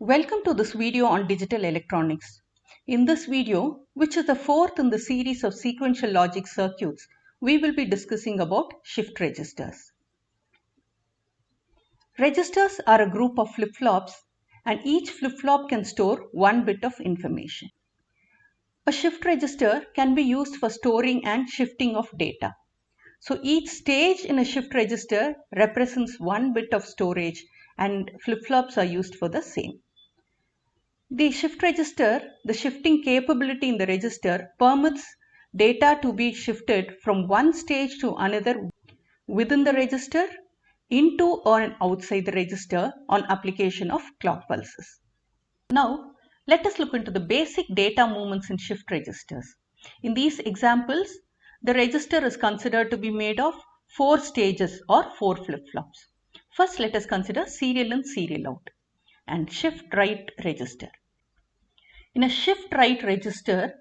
Welcome to this video on digital electronics. In this video, which is the fourth in the series of sequential logic circuits, we will be discussing about shift registers. Registers are a group of flip-flops and each flip-flop can store one bit of information. A shift register can be used for storing and shifting of data. So each stage in a shift register represents one bit of storage and flip-flops are used for the same. The shift register, the shifting capability in the register permits data to be shifted from one stage to another within the register, into or outside the register on application of clock pulses. Now, let us look into the basic data movements in shift registers. In these examples, the register is considered to be made of 4 stages or 4 flip-flops. First, let us consider serial in, serial out and shift right register. In a shift right register,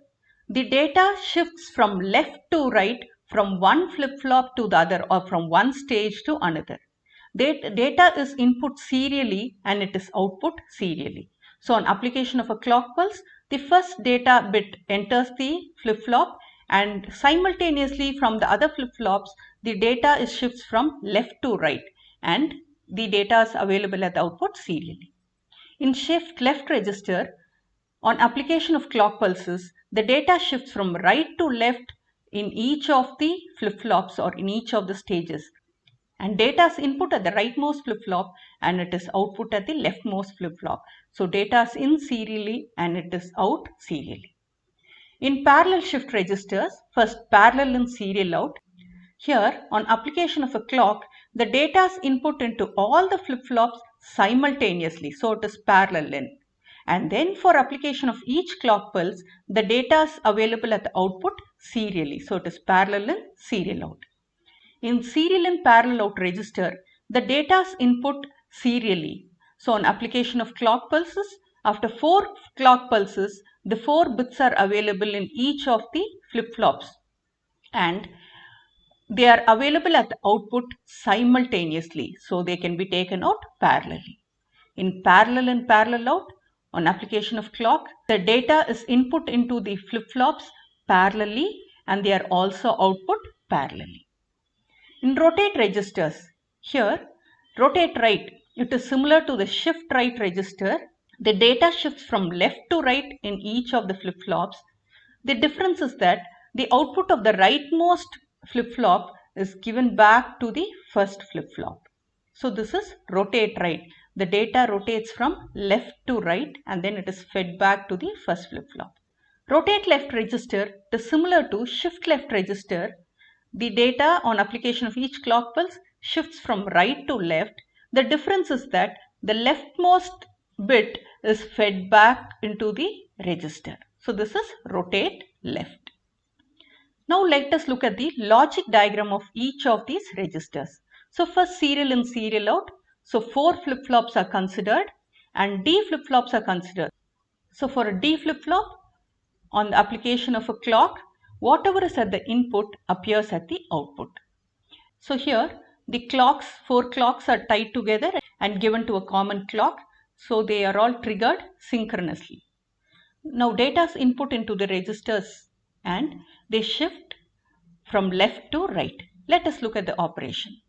the data shifts from left to right from one flip-flop to the other or from one stage to another. Data is input serially and it is output serially. So on application of a clock pulse, the first data bit enters the flip-flop and simultaneously from the other flip-flops, the data shifts from left to right and the data is available at the output serially. In shift left register, on application of clock pulses, the data shifts from right to left in each of the flip-flops or in each of the stages. And data is input at the rightmost flip-flop and it is output at the leftmost flip-flop. So data is in serially and it is out serially. In parallel shift registers, first parallel in, serial out. Here, on application of a clock, the data is input into all the flip-flops simultaneously. So it is parallel in. And then for application of each clock pulse, the data is available at the output serially. So it is parallel in, serial out. In serial in, parallel out register, the data is input serially. So on application of clock pulses, after 4 clock pulses, the 4 bits are available in each of the flip-flops and they are available at the output simultaneously. So they can be taken out parallelly. In parallel and parallel out, on application of clock, the data is input into the flip-flops parallelly and they are also output parallelly. In rotate registers, here rotate right, it is similar to the shift right register. The data shifts from left to right in each of the flip-flops. The difference is that the output of the rightmost flip-flop is given back to the first flip-flop. So this is rotate right. The data rotates from left to right and then it is fed back to the first flip-flop. Rotate left register is similar to shift left register. The data on application of each clock pulse shifts from right to left. The difference is that the leftmost bit is fed back into the register. So this is rotate left. Now let us look at the logic diagram of each of these registers. So first serial in, serial out. So 4 flip-flops are considered and D flip-flops are considered. So for a D flip-flop, on the application of a clock, whatever is at the input appears at the output. So here the 4 clocks are tied together and given to a common clock. So they are all triggered synchronously. Now data is input into the registers and they shift from left to right. Let us look at the operation.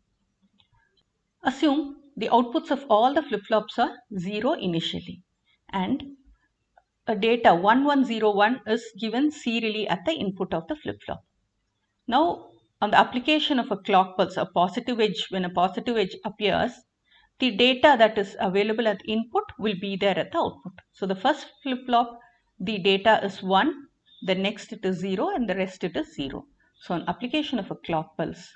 Assume the outputs of all the flip-flops are 0 initially and a data 1101 is given serially at the input of the flip-flop. Now on the application of a clock pulse, a positive edge, when a positive edge appears, the data that is available at input will be there at the output. So the first flip-flop, the data is 1, the next it is 0 and the rest it is 0. So on application of a clock pulse,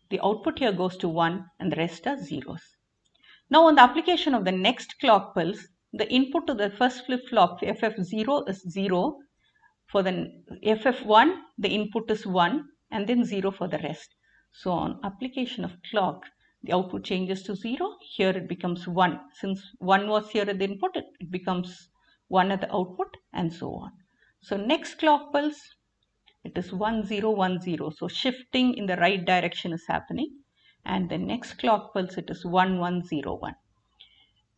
the output here goes to 1 and the rest are zeros. Now on the application of the next clock pulse, the input to the first flip-flop FF0 is 0. For the FF1, the input is 1 and then 0 for the rest. So on application of clock, the output changes to 0. Here it becomes 1. Since 1 was here at the input, it becomes 1 at the output and so on. So next clock pulse, it is 1010. So shifting in the right direction is happening. And the next clock pulse, it is 1101.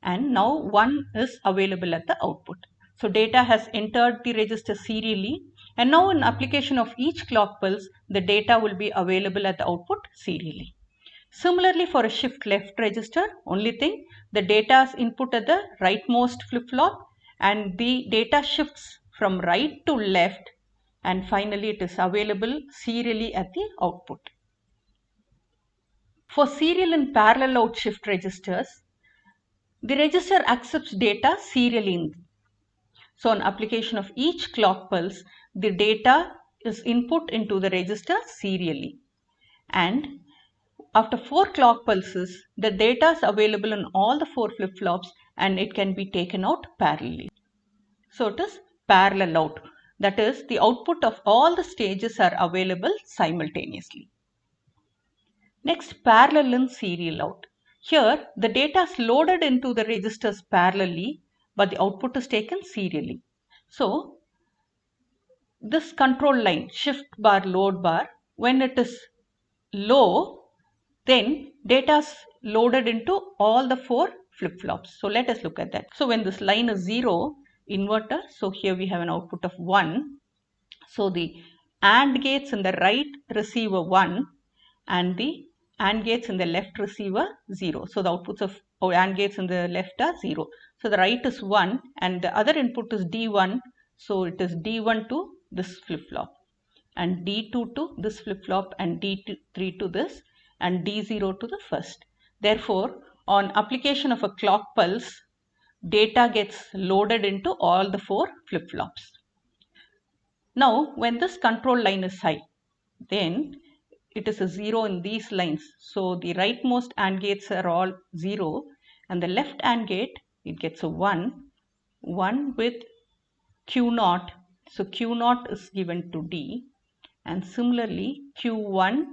and now 1 is available at the output. So data has entered the register serially, and now in application of each clock pulse, the data will be available at the output serially. Similarly, for a shift left register, only thing, the data is input at the rightmost flip-flop and the data shifts from right to left, and finally it is available serially at the output. For serial and parallel out shift registers, the register accepts data serially. So on application of each clock pulse, the data is input into the register serially, and after 4 clock pulses, the data is available on all the 4 flip-flops and it can be taken out parallelly. So it is parallel out. That is, the output of all the stages are available simultaneously. Next, parallel in serial out. Here, the data is loaded into the registers parallelly, but the output is taken serially. So, this control line, shift bar, load bar, when it is low, then data is loaded into all the 4 flip-flops. So let us look at that. So when this line is 0, inverter, so here we have an output of 1. So the AND gates in the right receive a 1 and the AND gates in the left receive a 0. So the outputs of AND gates in the left are 0. So the right is 1 and the other input is D1. So it is D1 to this flip-flop and D2 to this flip-flop and D3 to this and D0 to the first. Therefore, on application of a clock pulse, data gets loaded into all the 4 flip-flops. Now, when this control line is high, then it is a 0 in these lines. So, the rightmost AND gates are all 0 and the left AND gate, it gets a 1 with Q0. So, Q0 is given to D and similarly Q1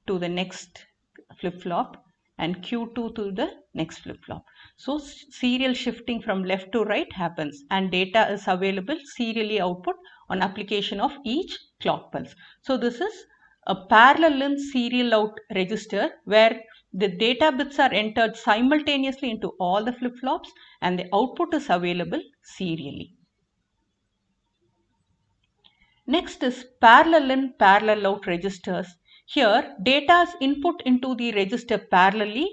to the next flip-flop and Q2 to the next flip-flop. So serial shifting from left to right happens and data is available serially output on application of each clock pulse. So this is a parallel in serial out register where the data bits are entered simultaneously into all the flip-flops and the output is available serially. Next is parallel in parallel out registers. Here data is input into the register parallelly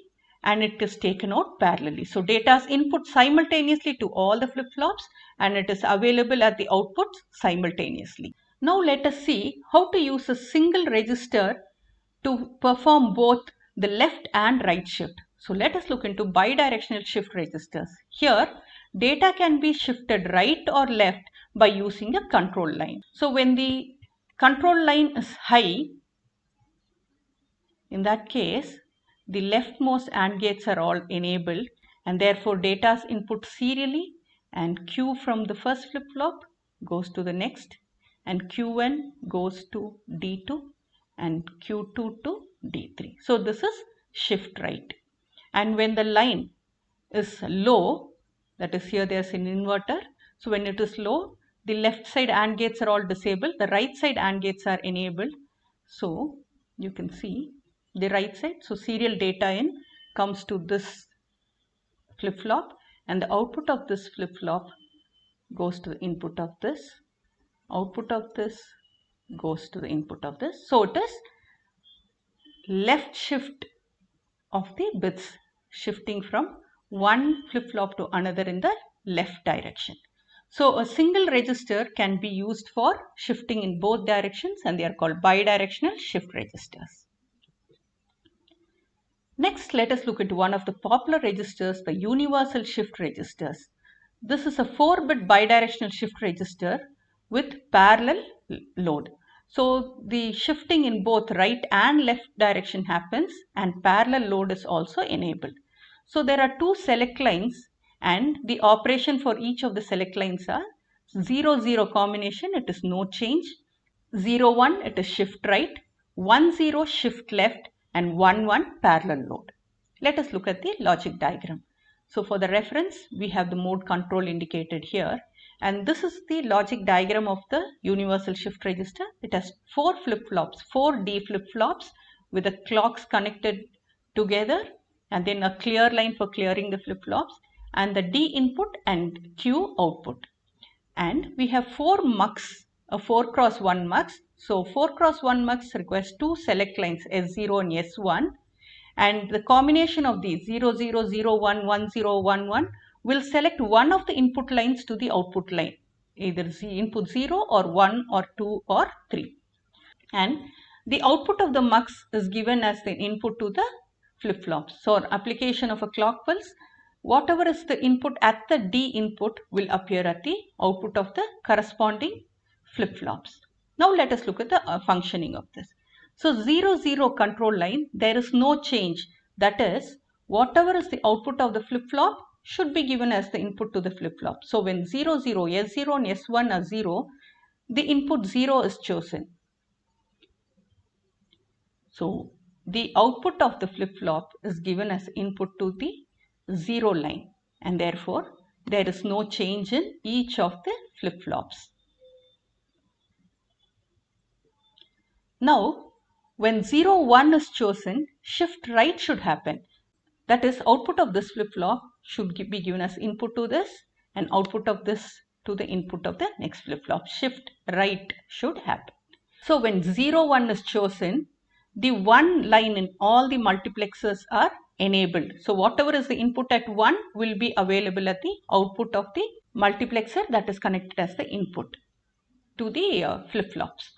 and it is taken out parallelly. So data is input simultaneously to all the flip-flops and it is available at the outputs simultaneously. Now let us see how to use a single register to perform both the left and right shift. So let us look into bidirectional shift registers. Here data can be shifted right or left by using a control line. So when the control line is high, in that case the leftmost AND gates are all enabled and therefore data is input serially and Q from the first flip-flop goes to the next and Q1 goes to D2 and Q2 to D3. So this is shift right. And when the line is low, that is here there's an inverter. So when it is low, the left side AND gates are all disabled, the right side AND gates are enabled. So you can see the right side. So serial data in comes to this flip-flop and the output of this flip-flop goes to the input of this. Output of this goes to the input of this. So it is left shift of the bits shifting from one flip-flop to another in the left direction. So a single register can be used for shifting in both directions and they are called bidirectional shift registers. Next, let us look at one of the popular registers, the universal shift registers. This is a 4-bit bidirectional shift register with parallel load. So the shifting in both right and left direction happens and parallel load is also enabled. So there are 2 select lines and the operation for each of the select lines are 0-0 combination, it is no change, 0-1 it is shift right, 1-0 shift left and 1-1 parallel load. Let us look at the logic diagram. So for the reference, we have the mode control indicated here and this is the logic diagram of the universal shift register. It has 4 flip-flops, 4 D flip-flops with the clocks connected together and then a clear line for clearing the flip-flops, and the D input and Q output. And we have 4 mux, a 4 cross 1 mux. So 4 cross 1 mux requires 2 select lines S0 and S1, and the combination of these 0, 0, 0, 1, 1, 0, 1, 1 will select one of the input lines to the output line, either input 0 or 1 or 2 or 3. And the output of the mux is given as the input to the flip-flops. So application of a clock pulse, whatever is the input at the D input will appear at the output of the corresponding flip-flops. Now let us look at the functioning of this. So 0, 0 control line, there is no change. That is, whatever is the output of the flip-flop should be given as the input to the flip-flop. So when 0, 0, S0 and S1 are 0, the input 0 is chosen. So the output of the flip-flop is given as input to the 0 line, and therefore there is no change in each of the flip-flops. Now when 0, 1 is chosen, shift right should happen. That is, output of this flip-flop should be given as input to this, and output of this to the input of the next flip-flop. Shift right should happen. So when 0, 1 is chosen, the one line in all the multiplexers are enabled. So whatever is the input at 1 will be available at the output of the multiplexer that is connected as the input to the flip-flops.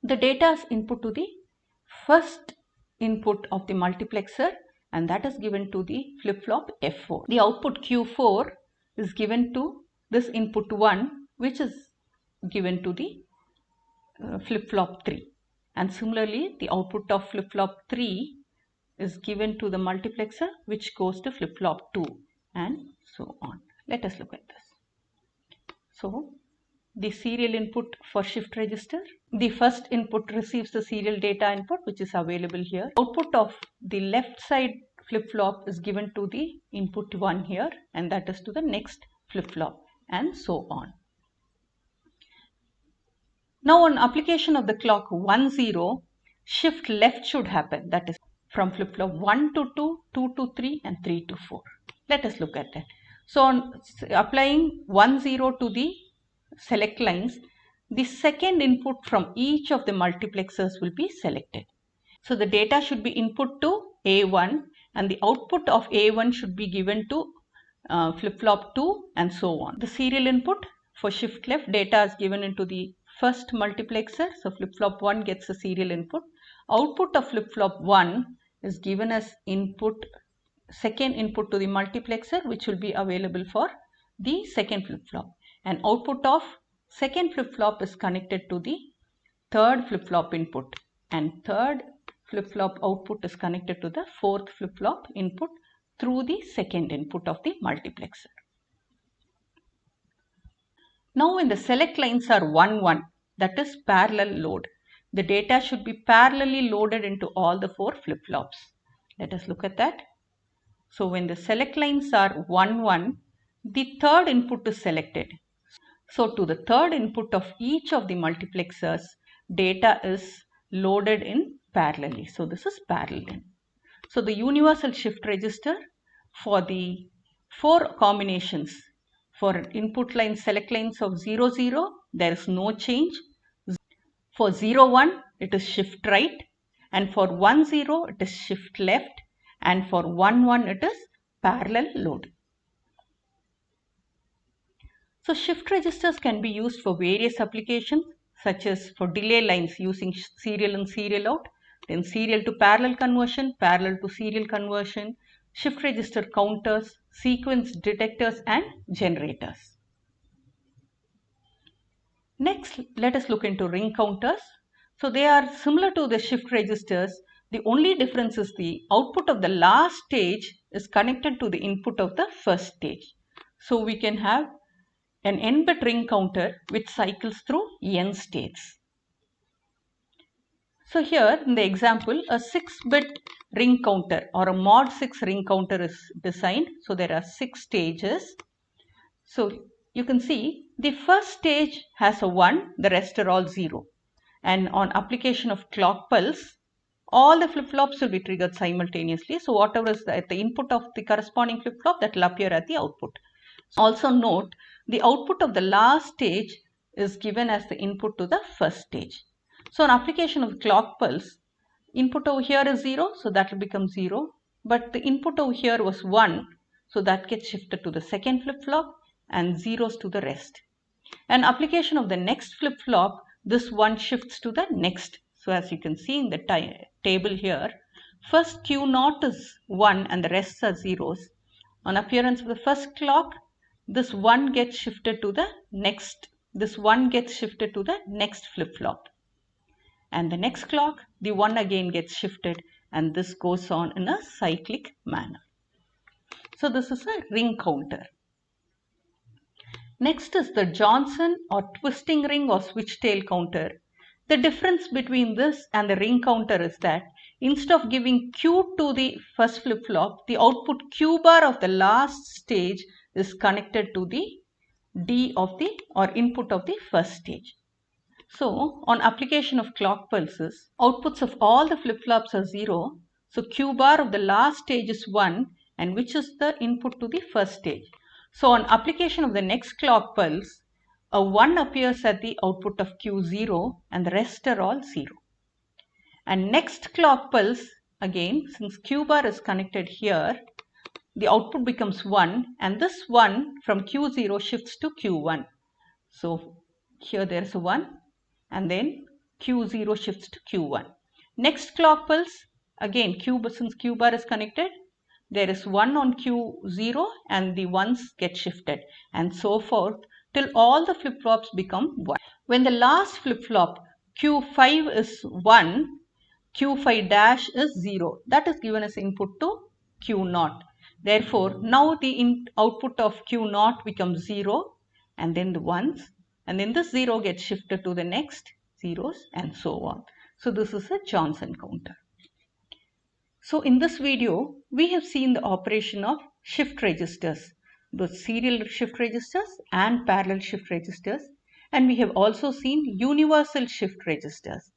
The data is input to the first input of the multiplexer, and that is given to the flip-flop F4. The output Q4 is given to this input 1, which is given to the flip-flop 3. And similarly, the output of flip-flop 3 is given to the multiplexer, which goes to flip-flop 2, and so on. Let us look at this. So the serial input for shift register, the first input receives the serial data input, which is available here. Output of the left side flip-flop is given to the input 1 here, and that is to the next flip-flop, and so on. Now on application of the clock 1, 0, shift left should happen. That is from flip-flop 1 to 2, 2 to 3, and 3 to 4. Let us look at that. So on applying 1, 0 to the select lines, the second input from each of the multiplexers will be selected. So the data should be input to A1, and the output of A1 should be given to flip-flop 2, and so on. The serial input for shift left, data is given into the first multiplexer. So flip-flop 1 gets a serial input. Output of flip-flop 1 is given as input, second input to the multiplexer, which will be available for the second flip-flop. And output of second flip-flop is connected to the third flip-flop input, and third flip-flop output is connected to the fourth flip-flop input through the second input of the multiplexer. Now when the select lines are 1, 1, that is parallel load, the data should be parallelly loaded into all the 4 flip-flops. Let us look at that. So when the select lines are 1, 1, the third input is selected. So to the third input of each of the multiplexers, data is loaded in parallelly. So this is parallel. So the universal shift register for the 4 combinations, for input lines, select lines of 0, 0, there is no change. For 0, 1, it is shift right, and for 1, 0, it is shift left, and for 1, 1, it is parallel load. So shift registers can be used for various applications, such as for delay lines using serial and serial out, then serial to parallel conversion, parallel to serial conversion, shift register counters, sequence detectors, and generators. Next, let us look into ring counters. So they are similar to the shift registers. The only difference is the output of the last stage is connected to the input of the first stage. So we can have an n-bit ring counter which cycles through n states. So here in the example, a 6-bit ring counter or a mod 6 ring counter is designed. So there are 6 stages. So you can see the first stage has a 1, the rest are all 0. And on application of clock pulse, all the flip-flops will be triggered simultaneously. So whatever is at the input of the corresponding flip-flop, that will appear at the output. Also note, the output of the last stage is given as the input to the first stage. So an application of clock pulse, input over here is 0, so that will become 0. But the input over here was 1, so that gets shifted to the second flip-flop and zeros to the rest. An application of the next flip-flop, this one shifts to the next. So as you can see in the table here, first Q0 is 1 and the rest are zeros. On appearance of the first clock, this 1 gets shifted to the next. This 1 gets shifted to the next flip-flop. And the next clock, the 1 again gets shifted, and this goes on in a cyclic manner. So this is a ring counter. Next is the Johnson or twisting ring or switchtail counter. The difference between this and the ring counter is that instead of giving Q to the first flip-flop, the output Q bar of the last stage is connected to the D of the or input of the first stage. So on application of clock pulses, outputs of all the flip-flops are 0. So Q bar of the last stage is 1, and which is the input to the first stage. So on application of the next clock pulse, a 1 appears at the output of Q0 and the rest are all 0. And next clock pulse, again, since Q bar is connected here, the output becomes 1 and this 1 from Q0 shifts to Q1. So here there is a 1 and then Q0 shifts to Q1. Next clock pulse, again since Q bar is connected, there is 1 on Q0 and the 1s get shifted and so forth till all the flip-flops become 1. When the last flip-flop Q5 is 1, Q5 dash is 0. That is given as input to Q0. Therefore, now the output of Q0 becomes 0 and then the 1s and then this 0 gets shifted to the next zeros and so on. So this is a Johnson counter. So in this video, we have seen the operation of shift registers, both serial shift registers and parallel shift registers, and we have also seen universal shift registers.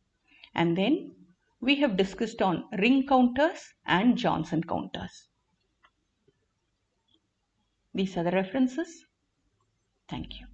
And then we have discussed on ring counters and Johnson counters. These are the references. Thank you.